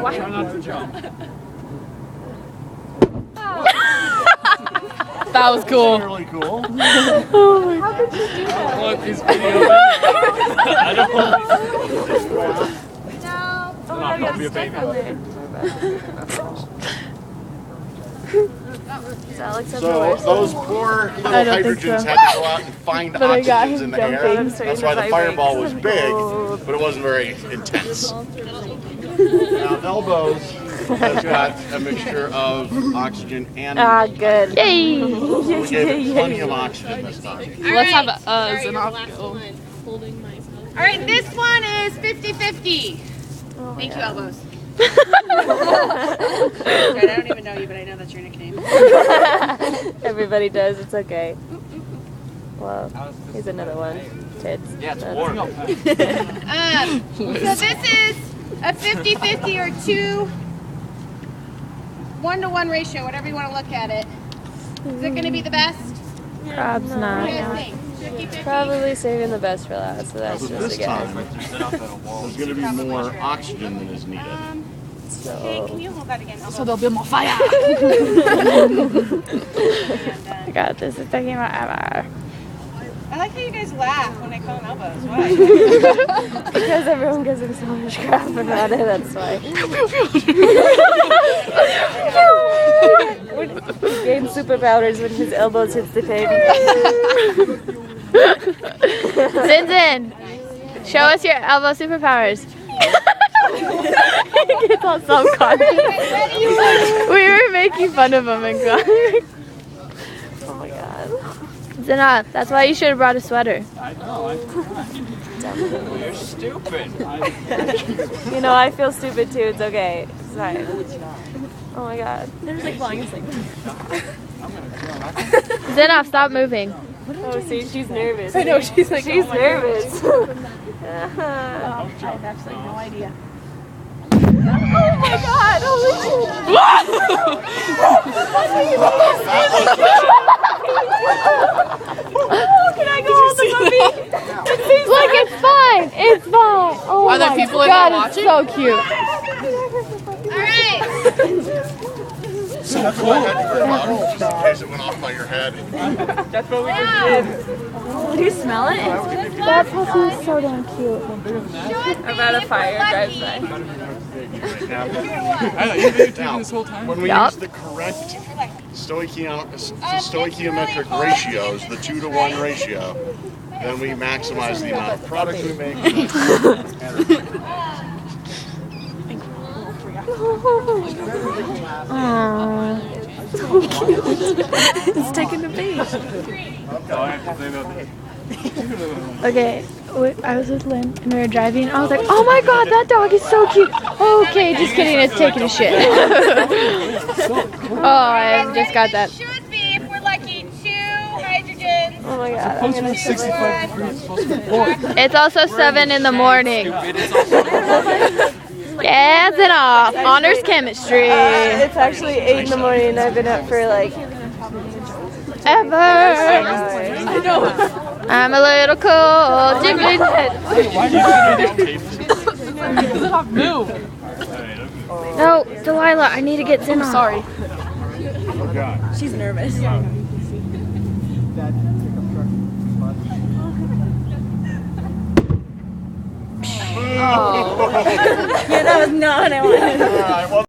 Try not to jump. That was cool. Really cool. How could you do that? Look, he's videoing. I don't want No. don't be a baby. So those poor little I don't think hydrogens so. had to go out and find But I got oxygens in him the air. jumping, That's why the fireball was big, but it wasn't very intense. Now elbows has got a mixture of oxygen and good. Yay! we gave it plenty of oxygen this time. Let's have a and off go. All right, this one is 50-50. Thank you, Elbows. I don't even know you, but I know that's your nickname. Everybody does. It's okay. Well, here's another one. Tits. Yeah, it's warm. So this is a 50-50 or 1-to-1 ratio, whatever you want to look at it. Is it going to be the best? Probably What not. do you guys think? 50-50? Probably saving the best for last, so that's But just this a guess. time, there's going to be more oxygen than is needed. Hey, can you hold that again? So there'll be more fire. And, I got this. It's taking forever. I like how you guys laugh when I call them elbows. Why? Because everyone gives him so much crap about it, that's why. He gains superpowers when his elbows hits the pavement. Zinzin, show us your elbow superpowers. He gets all self-conscious. We were making fun of him and crying. Oh my god. Zina, that's why you should have brought a sweater. I know. You're stupid. You know, I feel stupid too. It's okay. It's fine. Oh my god. They're just like flying asleep. Zina, stop moving. Oh, see, she's nervous. I know, she's like, she's nervous. I have absolutely no idea. Oh my god, holy Can I go hold the puppy? Look, it's fine. It's fine. Oh Are there my people in god, there it's so cute. All right. So that's why I had to put a bottle, just in case it went off by your head. That's what we just did. Do you smell it? That puppy is so damn cute. About a fire drives by. You've been taking this whole time? When we use the correct stoichiometric ratios, the 2-to-1 ratio, then we maximize the amount of product we make. It's taking the bait. Oh, I have to say about that. Okay, I was with Lynn and we were driving. I was like, oh my god, that dog is so cute. Okay, just kidding, it's taking a shit. Oh, I just got that. Should be if we're lucky 2 hydrogens. Oh my god. Supposed to be 65 degrees. It's supposed to be 4. It's also 7 in the morning. It's also Yes, and off. Honors chemistry. It's actually 8 in the morning and I've been up for like Ever. I know. I'm a little cold. Jiggly. Why do you think move? No, Delilah, I need to get Zin off. Sorry. Oh, God. She's nervous. Oh. Yeah, that was not what I wanted. All right, well,